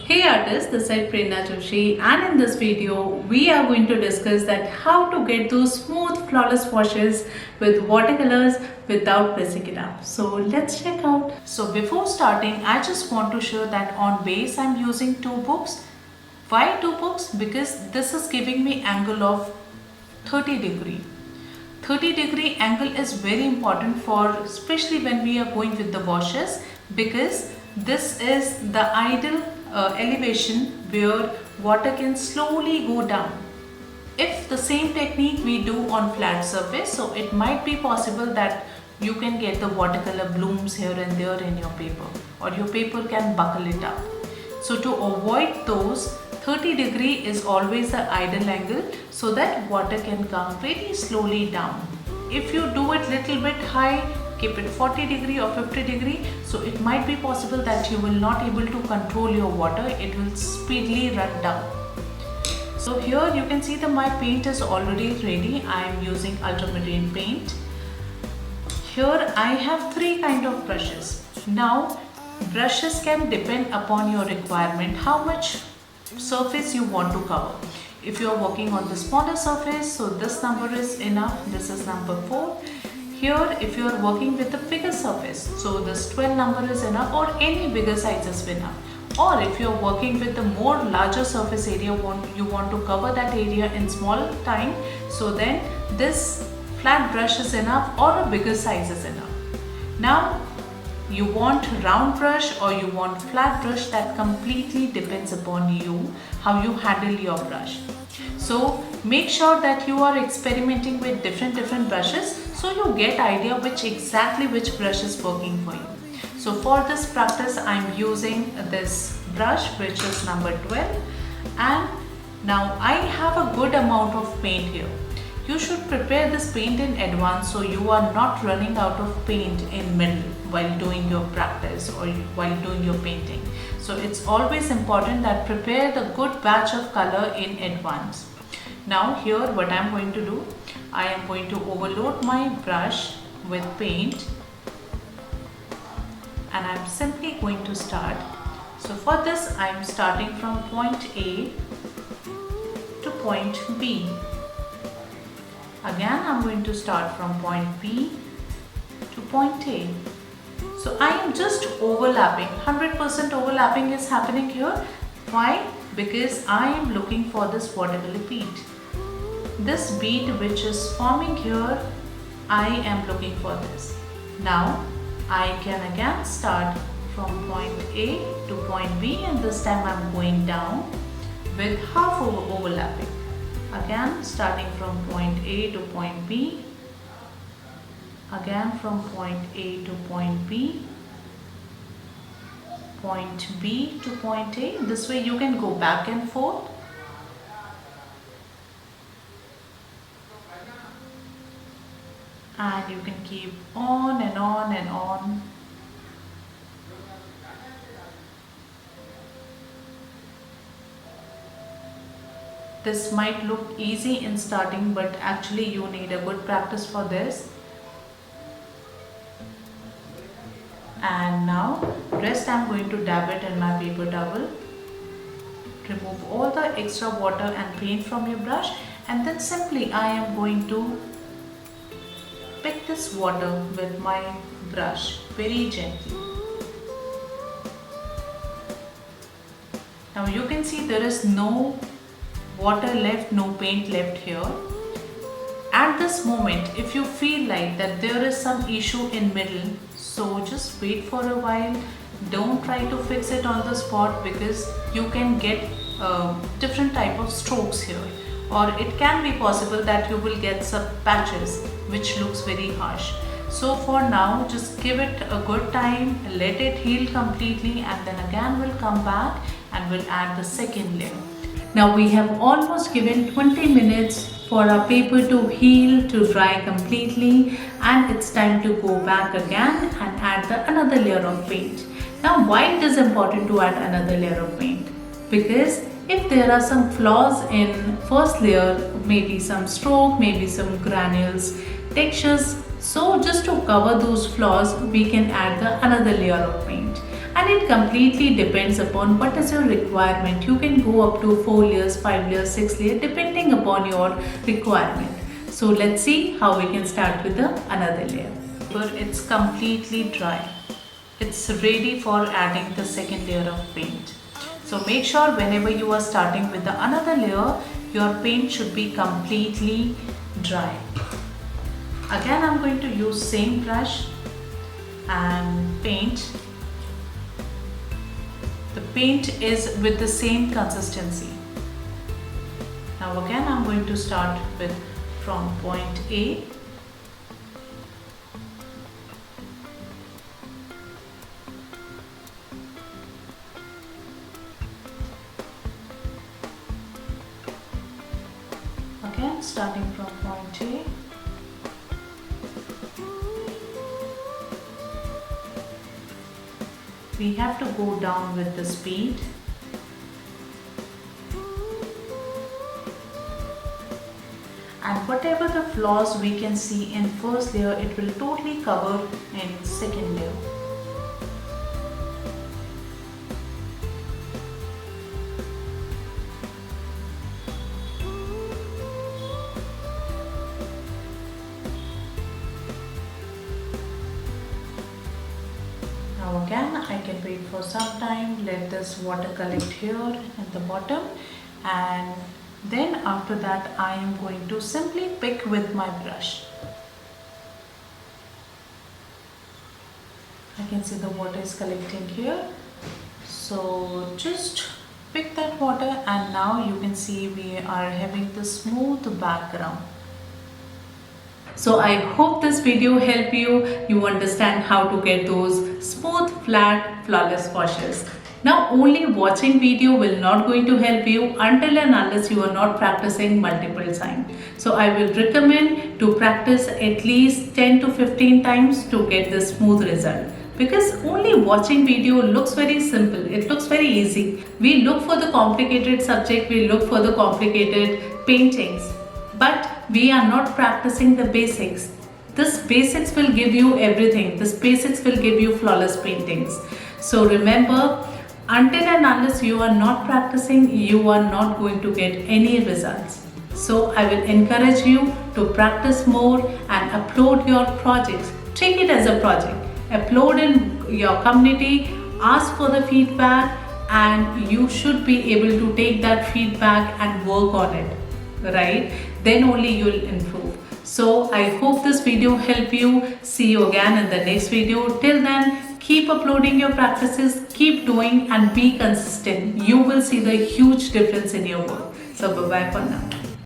Hey artists, this is Prerna Joshi, and in this video we are going to discuss that how to get those smooth flawless washes with watercolors without pressing it up. So let's check out. So before starting, I just want to show that on base I'm using two books. Why two books? Because this is giving me angle of 30°. 30° angle is very important for especially when we are going with the washes, because this is the ideal elevation where water can slowly go down. If the same technique we do on flat surface, so it might be possible that you can get the watercolor blooms here and there in your paper, or your paper can buckle it up. So to avoid those, 30° is always the ideal angle so that water can come very slowly down. If you do it little bit high, keep it 40° or 50°, so it might be possible that you will not able to control your water, it will speedily run down. So here you can see that my paint is already ready. I am using ultramarine paint. Here I have three kind of brushes. Now brushes can depend upon your requirement, how much surface you want to cover. If you are working on the smaller surface, so this number is enough, this is number 4. Here if you are working with a bigger surface, so this 12 number is enough, or any bigger size is enough. Or if you are working with the more larger surface area, you want to cover that area in small time, so then this flat brush is enough or a bigger size is enough. Now you want round brush or you want flat brush, that completely depends upon you, how you handle your brush. So make sure that you are experimenting with different brushes, so you get idea which brush is working for you. So for this practice I am using this brush which is number 12, and now I have a good amount of paint here. You should prepare this paint in advance so you are not running out of paint in middle while doing your practice or while doing your painting. So it's always important that prepare the good batch of color in advance. Now here what I am going to do, I am going to overload my brush with paint, and I am simply going to start. So for this I am starting from point A to point B. Again I am going to start from point B to point A. So I am just overlapping, 100% overlapping is happening here. Why? Because I am looking for this watercolor bead. This bead which is forming here, I am looking for this. Now I can again start from point A to point B, and this time I am going down with half overlapping. Again starting from point A to point B, again from point A to point B, point B to point A. This way you can go back and forth. And you can keep on and on and on. This might look easy in starting, but actually you need a good practice for this. And now rest I am going to dab it in my paper towel. Remove all the extra water and paint from your brush, and then simply I am going to pick this water with my brush very gently. Now you can see there is no water left, no paint left here. At this moment, if you feel like that there is some issue in middle, so just wait for a while. Don't try to fix it on the spot, because you can get different type of strokes here, or it can be possible that you will get some patches which looks very harsh. So for now just give it a good time, let it heal completely, and then again we'll come back and we'll add the second layer. Now we have almost given 20 minutes for our paper to heal, to dry completely, and it's time to go back again and add another layer of paint. Now why it is important to add another layer of paint? Because if there are some flaws in first layer, maybe some stroke, maybe some granules, textures, so just to cover those flaws we can add another layer of paint. and it completely depends upon what is your requirement. You can go up to 4 layers, 5 layers, 6 layers depending upon your requirement. So let's see how we can start with another layer. It's completely dry. It's ready for adding the second layer of paint. So make sure whenever you are starting with the another layer, your paint should be completely dry. Again, I'm going to use same brush and paint. The paint is with the same consistency. Now again, I'm going to start with from point A. Again, starting from point A. We have to go down with the speed. And whatever the flaws we can see in first layer, it will totally cover in second layer. Now again, I can wait for some time, let this water collect here at the bottom, and then after that I am going to simply pick with my brush. I can see the water is collecting here, so just pick that water, and now you can see we are having the smooth background. So I hope this video helped you understand how to get those smooth, flat, flawless washes. Now only watching video will not going to help you until and unless you are not practicing multiple times. So I will recommend to practice at least 10 to 15 times to get the smooth result. Because only watching video looks very simple, it looks very easy. We look for the complicated subject, we look for the complicated paintings, but we are not practicing the basics. This basics will give you everything. This basics will give you flawless paintings. So remember, until and unless you are not practicing, you are not going to get any results. So I will encourage you to practice more and upload your projects. Take it as a project. Upload in your community, ask for the feedback, and you should be able to take that feedback and work on it, right? Then only you will improve. So I hope this video helped you. See you again in the next video. Till then, keep uploading your practices, keep doing and be consistent. You will see the huge difference in your work. So bye bye for now.